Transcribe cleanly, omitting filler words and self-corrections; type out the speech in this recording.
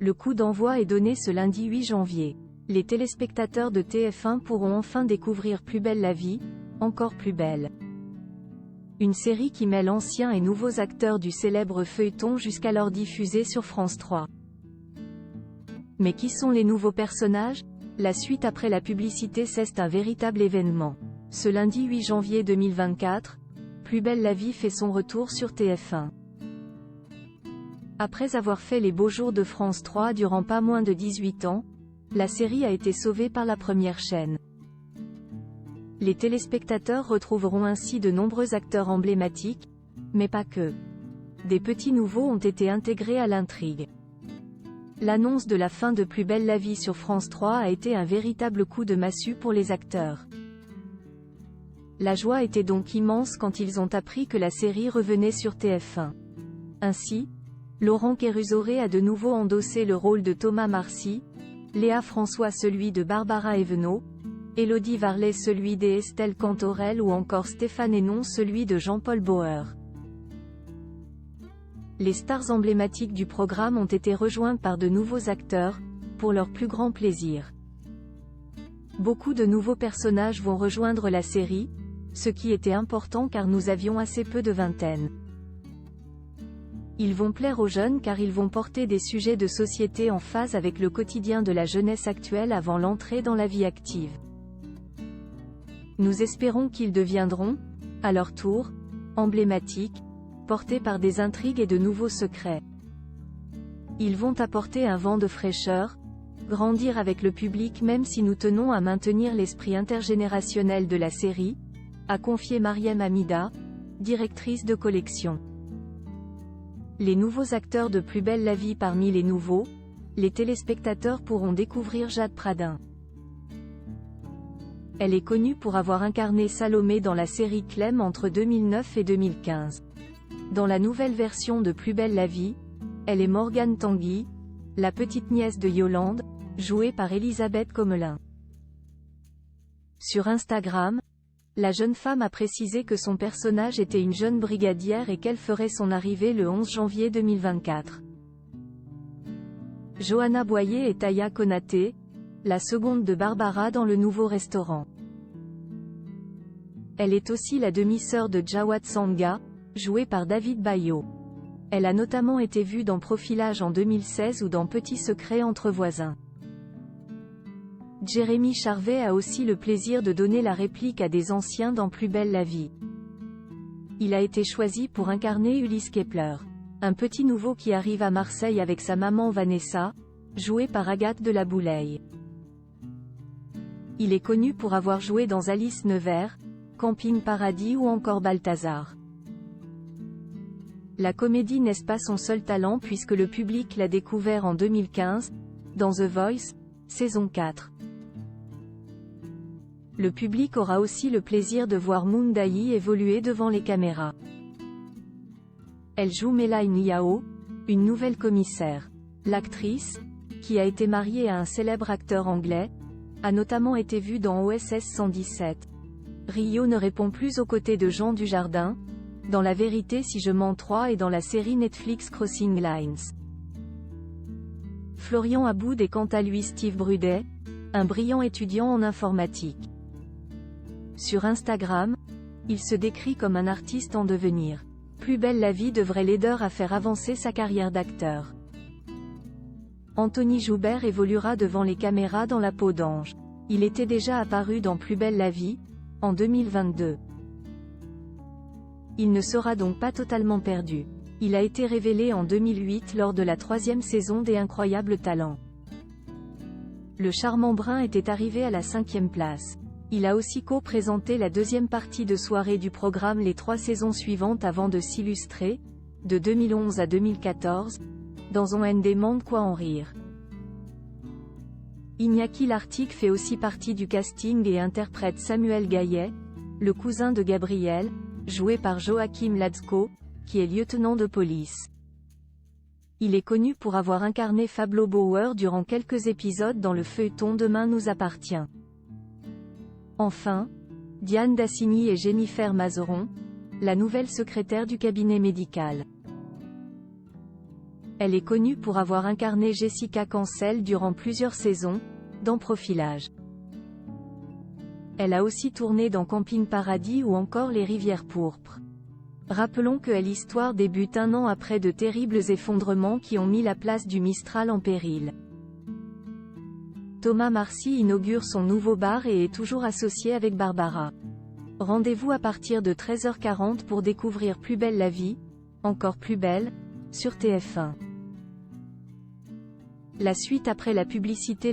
Le coup d'envoi est donné ce lundi 8 janvier. Les téléspectateurs de TF1 pourront enfin découvrir Plus belle la vie, encore plus belle. Une série qui mêle anciens et nouveaux acteurs du célèbre feuilleton jusqu'alors diffusé sur France 3. Mais qui sont les nouveaux personnages? La suite après la publicité, c'est un véritable événement. Ce lundi 8 janvier 2024, Plus belle la vie fait son retour sur TF1. Après avoir fait les beaux jours de France 3 durant pas moins de 18 ans, la série a été sauvée par la première chaîne. Les téléspectateurs retrouveront ainsi de nombreux acteurs emblématiques, mais pas que. Des petits nouveaux ont été intégrés à l'intrigue. L'annonce de la fin de Plus belle la vie sur France 3 a été un véritable coup de massue pour les acteurs. La joie était donc immense quand ils ont appris que la série revenait sur TF1. Ainsi, Laurent Kéruzoré a de nouveau endossé le rôle de Thomas Marcy, Léa François celui de Barbara Evenot, Élodie Varlet celui d'Estelle Cantorel ou encore Stéphane Hénon celui de Jean-Paul Bauer. Les stars emblématiques du programme ont été rejoints par de nouveaux acteurs, pour leur plus grand plaisir. Beaucoup de nouveaux personnages vont rejoindre la série, ce qui était important car nous avions assez peu de vingtaine. Ils vont plaire aux jeunes car ils vont porter des sujets de société en phase avec le quotidien de la jeunesse actuelle avant l'entrée dans la vie active. Nous espérons qu'ils deviendront, à leur tour, emblématiques, portés par des intrigues et de nouveaux secrets. Ils vont apporter un vent de fraîcheur, grandir avec le public même si nous tenons à maintenir l'esprit intergénérationnel de la série, a confié Mariam Hamida, directrice de collection. Les nouveaux acteurs de Plus belle la vie. Parmi les nouveaux, les téléspectateurs pourront découvrir Jade Pradin. Elle est connue pour avoir incarné Salomé dans la série Clem entre 2009 et 2015. Dans la nouvelle version de Plus belle la vie, elle est Morgane Tanguy, la petite nièce de Yolande, jouée par Elisabeth Comelin. Sur Instagram, la jeune femme a précisé que son personnage était une jeune brigadière et qu'elle ferait son arrivée le 11 janvier 2024. Johanna Boyer et Taya Konaté, la seconde de Barbara dans le nouveau restaurant. Elle est aussi la demi-sœur de Jawad Sanga, jouée par David Bayo. Elle a notamment été vue dans Profilage en 2016 ou dans Petit secret entre voisins. Jérémy Charvet a aussi le plaisir de donner la réplique à des anciens dans Plus belle la vie. Il a été choisi pour incarner Ulysse Kepler, un petit nouveau qui arrive à Marseille avec sa maman Vanessa, jouée par Agathe de la Bouleille. Il est connu pour avoir joué dans Alice Nevers, Camping Paradis ou encore Balthazar. La comédie n'est pas son seul talent puisque le public l'a découvert en 2015, dans The Voice, saison 4. Le public aura aussi le plaisir de voir Moon Dayi évoluer devant les caméras. Elle joue Melaine Yao, une nouvelle commissaire. L'actrice, qui a été mariée à un célèbre acteur anglais, a notamment été vue dans OSS 117. Rio ne répond plus aux côtés de Jean Dujardin, dans La vérité si je mens 3 et dans la série Netflix Crossing Lines. Florian Aboud est quant à lui Steve Brudet, un brillant étudiant en informatique. Sur Instagram, il se décrit comme un artiste en devenir. Plus belle la vie devrait l'aider à faire avancer sa carrière d'acteur. Anthony Joubert évoluera devant les caméras dans La peau d'ange. Il était déjà apparu dans Plus belle la vie, en 2022. Il ne sera donc pas totalement perdu. Il a été révélé en 2008 lors de la 3e saison des Incroyables Talents. Le charmant brun était arrivé à la 5e place. Il a aussi co-présenté la 2e partie de soirée du programme les 3 saisons suivantes avant de s'illustrer, de 2011 à 2014, dans On demande quoi en rire. Iñaki Lartigue fait aussi partie du casting et interprète Samuel Gaillet, le cousin de Gabriel, joué par Joachim Ladzko, qui est lieutenant de police. Il est connu pour avoir incarné Fabio Bauer durant quelques épisodes dans le feuilleton Demain nous appartient. Enfin, Diane Dassigny et Jennifer Mazeron, la nouvelle secrétaire du cabinet médical. Elle est connue pour avoir incarné Jessica Cancel durant plusieurs saisons, dans Profilage. Elle a aussi tourné dans Camping Paradis ou encore Les Rivières pourpres. Rappelons que l'histoire débute un an après de terribles effondrements qui ont mis la place du Mistral en péril. Thomas Marcy inaugure son nouveau bar et est toujours associé avec Barbara. Rendez-vous à partir de 13h40 pour découvrir Plus belle la vie, encore plus belle, sur TF1. La suite après la publicité.